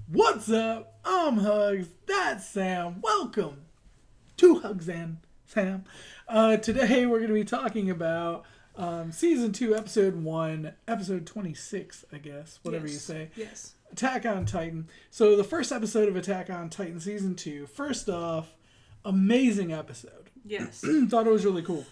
What's up? I'm Hugz. That's Sam. Welcome to Hugz and Sam. Today we're going to be talking about Season 2, Episode 1, Episode 26, I guess, whatever you say. Yes. Attack on Titan. So the first episode of Attack on Titan Season 2, first off, amazing episode. Yes. Thought it was really cool.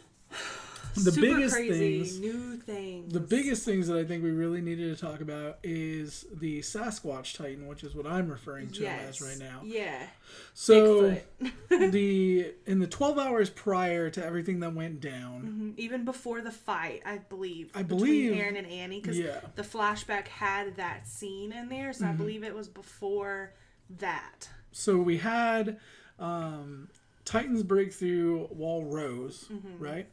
The Super biggest crazy, things, new things. the biggest things that I think we really needed to talk about is the Sasquatch Titan, which is what I'm referring to him as right now. Yeah. So in the 12 hours prior to everything that went down, even before the fight, I believe between between Aaron and Annie, because yeah. the flashback had that scene in there, so I believe it was before that. So we had Titans break through Wall Rose, right?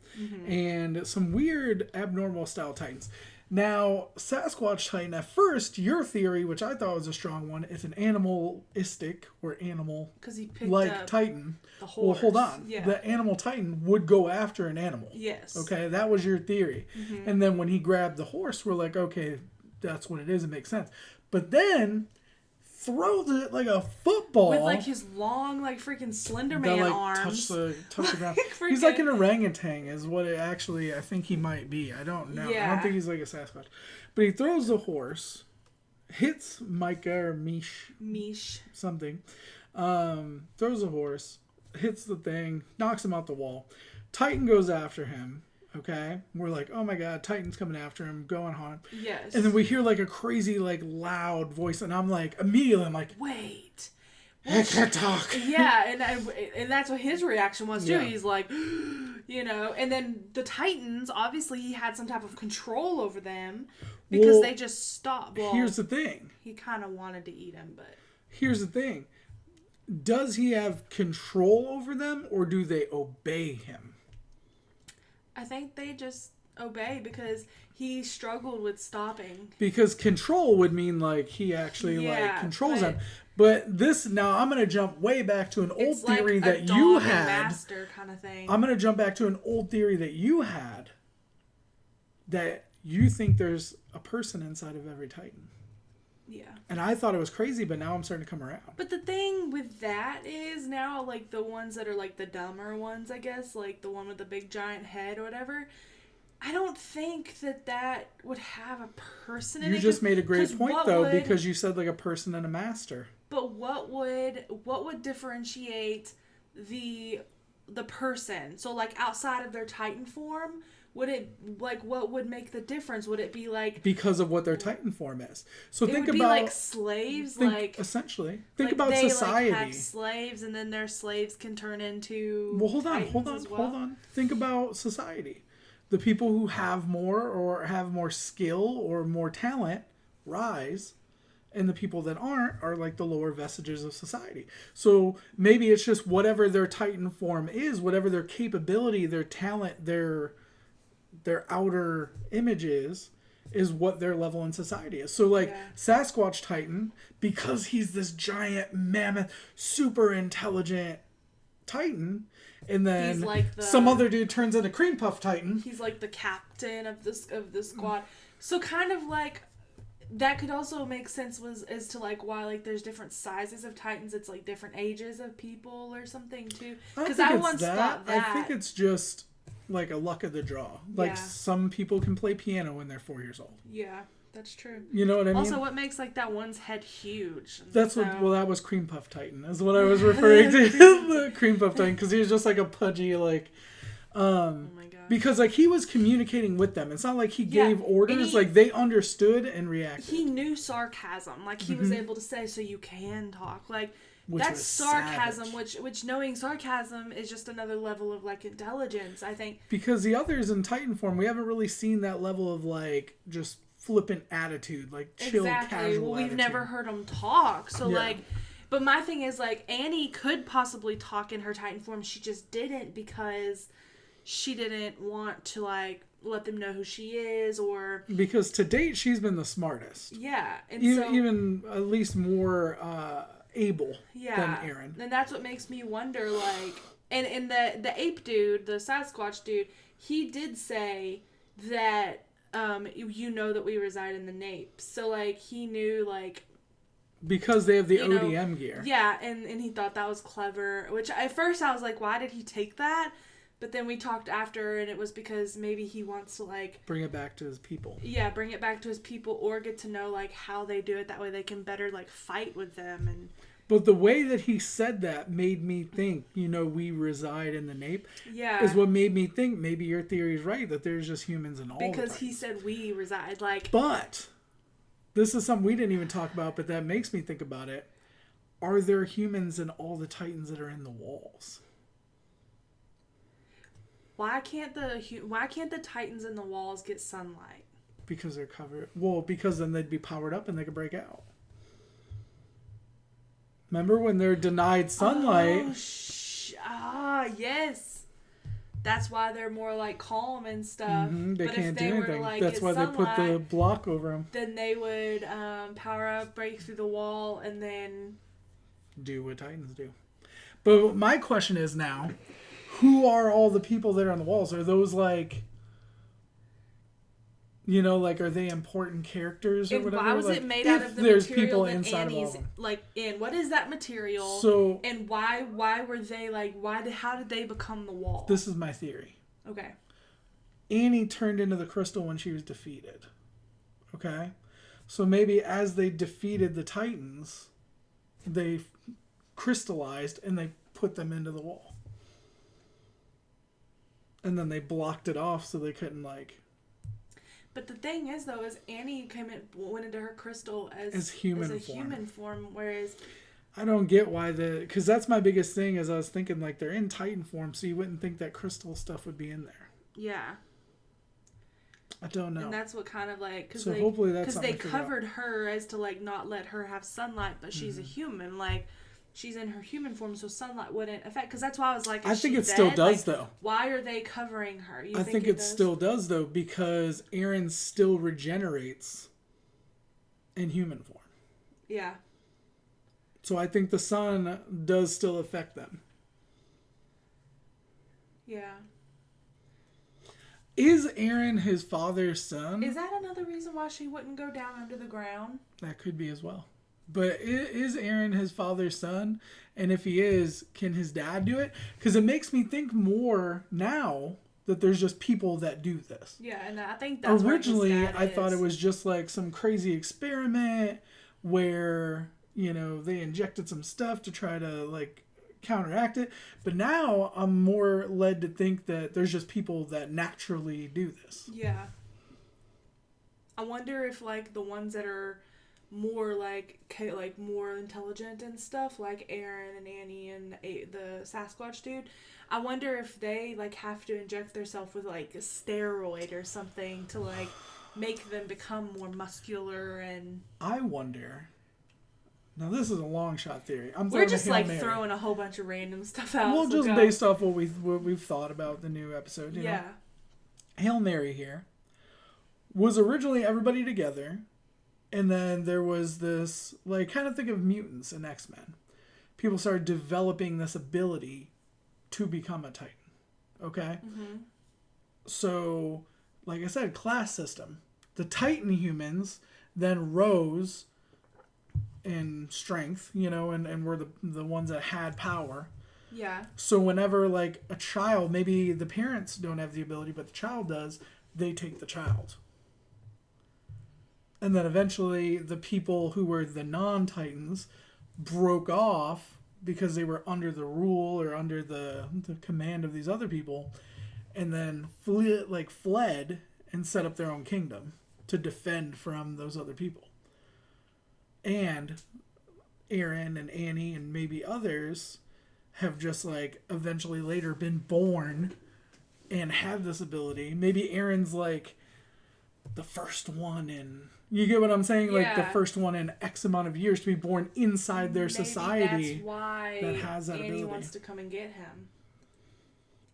And some weird abnormal style Titans. Now, Sasquatch Titan, at first, your theory, which I thought was a strong one, is an animalistic or animal Because he picked like up Titan. the horse. Well, hold on. Yeah. The animal Titan would go after an animal. Yes. Okay, that was your theory. And then when he grabbed the horse, we're like, okay, that's what it is. It makes sense. But then throws it like a football With like his long, like freaking Slender Man that like arms. touch the ground. Freaking- He's like an orangutan, is what it actually. I think he might be. I don't know. I Yeah. don't think he's like a Sasquatch, but he throws the horse, hits Micah or Mish. something, throws the horse, hits the thing, knocks him out the wall. Titan goes after him. Okay, we're like, oh my god, Titan's coming after him, going on. Yes. And then we hear like a crazy, like loud voice, and I'm like, immediately, I'm like, Wait. I can't talk. Yeah, and that's what his reaction was too. Yeah. He's like, and then the Titans, obviously he had some type of control over them because Well, they just stopped. Well, Here's the thing. he kind of wanted to eat him, but Here's the thing. Does he have control over them, or do they obey him? I think they just obey because he struggled with stopping. Because control would mean like he actually like Yeah, controls but- them. But this, now I'm going to jump way back to an old It's like theory a that dog you and had. master kind of thing. I'm going to jump back to an old theory that you had, that you think there's a person inside of every Titan. Yeah. And I thought it was crazy, but now I'm starting to come around. But the thing with that is now, like, the ones that are, like, the dumber ones, I guess, like the one with the big giant head or whatever, I don't think that would have a person in it. You just made a great 'cause point, what though, would- because you said like a person and a master. But what would differentiate the person? So, like, outside of their Titan form, would it, like, what would make the difference? Would it be, like... Because of what their Titan form is. So It think would be about... like slaves, like... essentially. Think like about they, society. Like, have slaves, and then their slaves can turn into Well, hold Titans as well. on. Think about society. The people who have more or have more skill or more talent rise, and the people that aren't are like the lower vestiges of society. So maybe it's just whatever their Titan form is, whatever their capability, their talent, their outer image is what their level in society is. So like Yeah. Sasquatch Titan, because he's this giant mammoth, super intelligent Titan, and then He's like the- some other dude turns into Cream Puff Titan. He's like the captain of the squad. So kind of like that could also make sense as to like why like there's different sizes of Titans. It's like different ages of people or something too. Because I once thought that. I think it's just like a luck of the draw. Like Yeah. some people can play piano when they're 4 years old. Yeah, that's true. You know what I mean? Also, what makes like that one's head huge? That's So- what. Well, that was Cream Puff Titan. Is what I was referring to. The Cream Puff Titan, because he was just like a pudgy like. Oh my god. Because like he was communicating with them. It's not like he Yeah, gave orders. and Like they understood and reacted. He knew sarcasm. Like he was able to say, "So you can talk." Like Which that's was sarcasm. savage. Which knowing sarcasm is just another level of like intelligence. I think. Because the others in Titan form, we haven't really seen that level of like just flippant attitude, like chill, casual. Well, we've attitude. never heard him talk. So Yeah. like, but my thing is like Annie could possibly talk in her Titan form. She just didn't because she didn't want to like let them know who she is or Because to date, she's been the smartest. yeah, and Even at least more able yeah, than Aaron. and that's what makes me wonder like, and the ape dude, the Sasquatch dude, he did say that you know that we reside in the Nape. So, like, he knew, like, Because they have the you know, ODM gear. Yeah, and he thought that was clever. Which at first I was like, why did he take that? But then we talked after, and it was because maybe he wants to, like... Bring it back to his people. Yeah, bring it back to his people, or get to know, like, how they do it. That way they can better, like, fight with them. And But the way that he said that made me think, we reside in the nape. Yeah. Is what made me think maybe your theory is right, that there's just humans in all because he said we reside, like... But, this is something we didn't even talk about, but that makes me think about it. Are there humans in all the Titans that are in the walls? Why can't the Titans in the walls get sunlight? Because they're covered. Well, because then they'd be powered up and they could break out. Remember when they're denied sunlight? Yes. That's why they're more like calm and stuff. They but can't if they do were to anything. like That's why sunlight, they put the block over them. Then they would power up, break through the wall, and then do what Titans do. But my question is now, who are all the people that are on the walls? Are those like, are they important characters or and whatever? why was like, it made out of the there's material people that inside Annie's of all of them. like in? What is that material? So, and why were they like how did they become the wall? This is my theory. Okay. Annie turned into the crystal when she was defeated. Okay? So maybe as they defeated the Titans, they crystallized and they put them into the wall. And then they blocked it off so they couldn't But the thing is, though, is Annie went into her crystal as human human form, whereas I don't get why because that's my biggest thing. Is I was thinking they're in Titan form, so you wouldn't think that crystal stuff would be in there. Yeah. I don't know. And that's what kind of because hopefully that's they covered her as to not let her have sunlight, but she's a human, she's in her human form, so sunlight wouldn't affect. Because that's why I was like, I think it still does though. Why are they covering her? I think it still does though, because Aaron still regenerates in human form. Yeah. So I think the sun does still affect them. Yeah. Is Aaron his father's son? Is that another reason why she wouldn't go down under the ground? That could be as well. But is Aaron his father's son? And if he is, can his dad do it? Because it makes me think more now that there's just people that do this. Yeah, and I think that's originally I thought it was just some crazy experiment where they injected some stuff to try to counteract it. But now I'm more led to think that there's just people that naturally do this. Yeah. I wonder if the ones that are more more intelligent and stuff, like Aaron and Annie and the Sasquatch dude, I wonder if they have to inject themselves with a steroid or something to make them become more muscular. And I wonder. Now this is a long shot theory. We're just throwing a whole bunch of random stuff out. Well, just based off what we've thought about the new episode. You know? Hail Mary here was originally everybody together. And then there was this, kind of think of mutants in X-Men. People started developing this ability to become a Titan. Okay? Mm-hmm. So, like I said, class system. The Titan humans then rose in strength, and were the ones that had power. Yeah. So whenever, a child, maybe the parents don't have the ability, but the child does, they take the child. And then eventually the people who were the non-Titans broke off because they were under the rule or under the command of these other people, and then fled and set up their own kingdom to defend from those other people. And Aaron and Annie and maybe others have just eventually later been born and have this ability. Maybe Aaron's the first one in... You get what I'm saying? The first one in X amount of years to be born inside their society. That's why that has that Annie ability. wants to come and get him.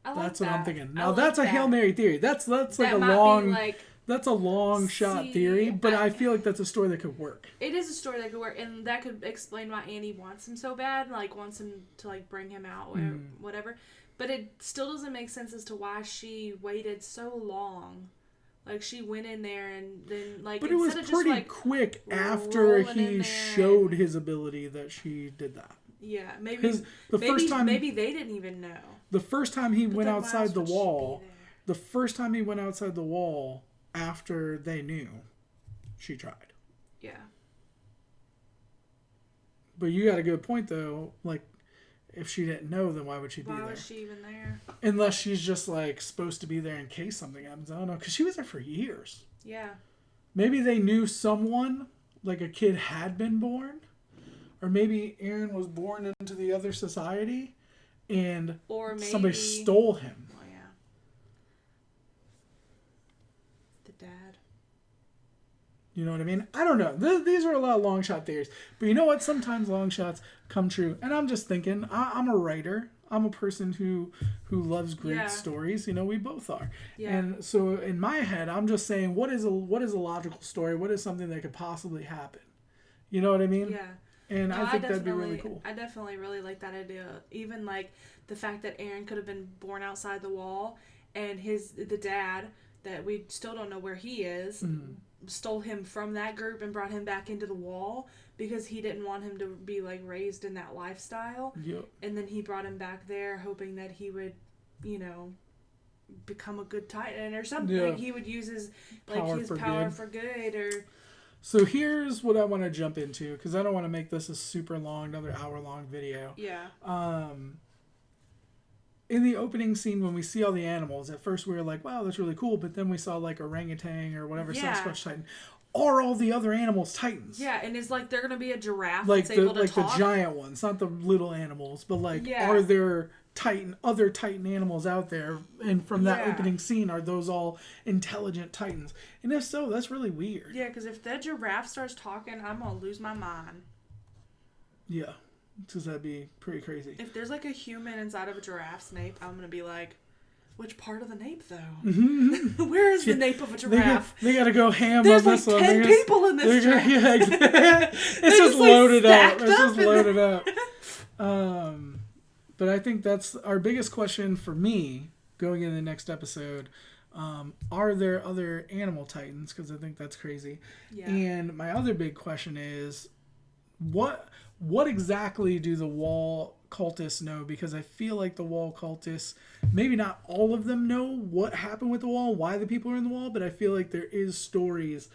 That's what I'm thinking. Now that's a Hail Mary theory. That's a long... That's a long shot theory, but I feel like that's a story that could work. It is a story that could work, and that could explain why Annie wants him so bad, wants him to bring him out or whatever. But it still doesn't make sense as to why she waited so long. Like, she went in there and then, like, but it was instead of pretty just, like, quick after rolling in he there showed his ability that she did that. Yeah, First time, maybe they didn't even know. The first time he went then why outside else the would she wall, be there? the first time he went outside the wall after they knew, she tried. Yeah. But you got a good point though. Like, if she didn't know, then why would she be there? Why was she even there? Unless she's just like supposed to be there in case something happens. I don't know, because she was there for years. Yeah. Maybe they knew someone, like a kid had been born, or maybe Aaron was born into the other society, and or maybe somebody stole him. Oh yeah. The dad. You know what I mean? I don't know. These are a lot of long shot theories. But you know what? Sometimes long shots come true. And I'm just thinking, I'm a writer. I'm a person who loves great stories. You know, we both are. Yeah. And so in my head, I'm just saying, what is a logical story? What is something that could possibly happen? You know what I mean? Yeah. And I think that'd be really cool. I definitely really like that idea. Even like the fact that Aaron could have been born outside the wall, and the dad that we still don't know where he is, stole him from that group and brought him back into the wall because he didn't want him to be like raised in that lifestyle. Yep. And then he brought him back there hoping that he would, you know, become a good Titan or something. Yeah. Like he would use his power for good or... So here's what I want to jump into, because I don't want to make this a super long, another hour-long video. Yeah. In the opening scene, when we see all the animals, at first we were like, wow, that's really cool. But then we saw like orangutan or whatever, Sasquatch Titan. Are all the other animals Titans? Yeah, and it's like they're going to be a giraffe like that's able to talk. The giant ones, not the little animals. But like, Yeah. Are there other Titan animals out there? And from that opening scene, are those all intelligent Titans? And if so, that's really weird. Yeah, because if that giraffe starts talking, I'm going to lose my mind. Yeah. Because that'd be pretty crazy. If there's like a human inside of a giraffe's nape, I'm going to be like, which part of the nape though? Mm-hmm. Where is the nape of a giraffe? They got to go ham There's on like this one. 10 people in this giraffe. Yeah, it's just loaded up. It's just loaded up. But I think that's our biggest question for me going into the next episode. Are there other animal Titans? Because I think that's crazy. Yeah. And my other big question is, what exactly do the wall cultists know? Because I feel like the wall cultists, maybe not all of them know what happened with the wall, why the people are in the wall, but I feel like there is stories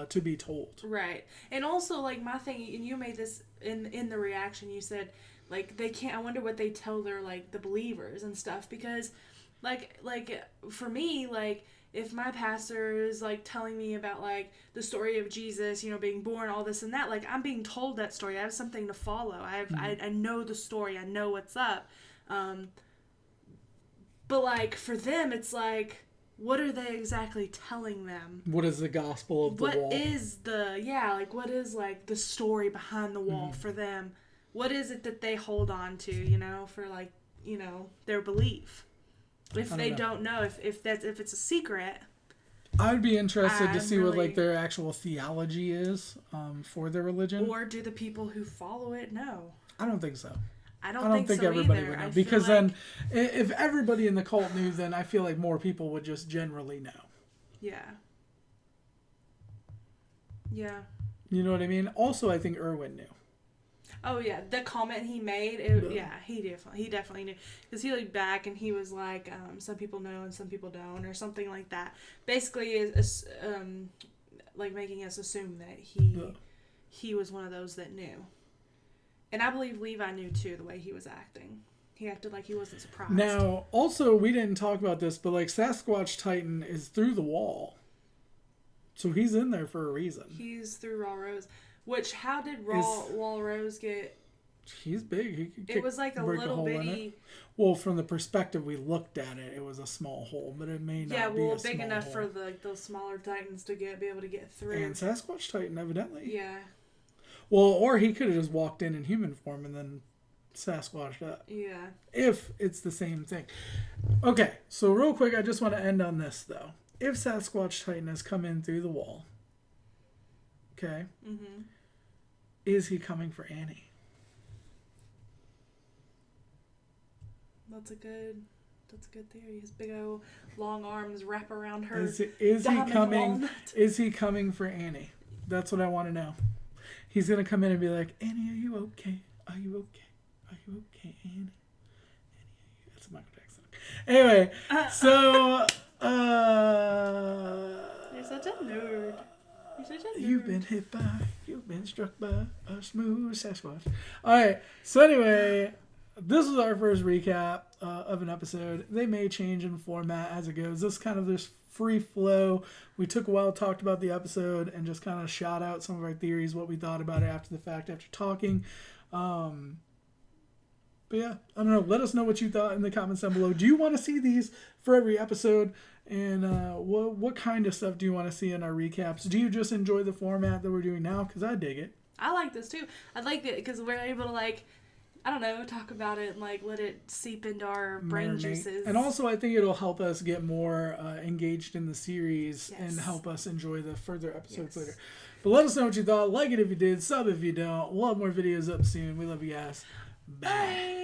to be told. Right. And also, like, my thing, and you made this in the reaction, you said, like, they can't, I wonder what they tell their, like, the believers and stuff, because, like, for me, like, if my pastor is, like, telling me about, like, the story of Jesus, you know, being born, all this and that, like, I'm being told that story. I have something to follow. I know the story. I know what's up. But, like, for them, it's like, what are they exactly telling them? What is the gospel of the wall? What is what is, like, the story behind the wall for them? What is it that they hold on to, you know, for, like, you know, their belief? If they don't know, if it's a secret, I'd be interested to see what like their actual theology is for their religion. Or do the people who follow it know? I don't think so. I don't think so everybody either. would know, because then if everybody in the cult knew, then I feel like more people would just generally know. Yeah. Yeah. You know what I mean? Also, I think Erwin knew. Oh yeah, the comment he made. He definitely knew, because he looked back and he was like, some people know and some people don't, or something like that. Basically, is like making us assume that he was one of those that knew. And I believe Levi knew too, the way he was acting. He acted like he wasn't surprised. Now, also, we didn't talk about this, but like Sasquatch Titan is through the wall, so he's in there for a reason. He's through Raw Rose. Which, how did Wall Rose get... He's big. He could it was like a little bitty... Well, from the perspective we looked at it, it was a small hole, but it may not be a big small enough hole. for the smaller Titans to be able to get through. And Sasquatch Titan, evidently. Yeah. Well, or he could have just walked in human form and then Sasquatched up. Yeah. If it's the same thing. Okay, so real quick, I just want to end on this, though. If Sasquatch Titan has come in through the wall, okay, is he coming for Annie? That's a good... That's a good theory. His big old long arms wrap around her. Is he diamond coming? walnut. Is he coming for Annie? That's what I want to know. He's gonna come in and be like, Annie, are you okay? Are you okay? Are you okay, Annie? Annie, are you? That's Michael Jackson. Anyway, so You're such a nerd. You're such a nerd. You've been struck by a smooth Sasquatch. All right. So anyway, this is our first recap of an episode. They may change in format as it goes. This kind of this free flow. We took a while, talked about the episode, and just kind of shot out some of our theories, what we thought about it after the fact, after talking. But yeah, I don't know. Let us know what you thought in the comments down below. Do you want to see these for every episode? And what kind of stuff do you want to see in our recaps? Do you just enjoy the format that we're doing now? Because I dig it. I like this too. I like it because we're able to, like, I don't know, talk about it and, like, let it seep into our brain juices. And also, I think it'll help us get more engaged in the series and help us enjoy the further episodes later. But let us know what you thought. Like it if you did. Sub if you don't. We'll have more videos up soon. We love you guys. Bye.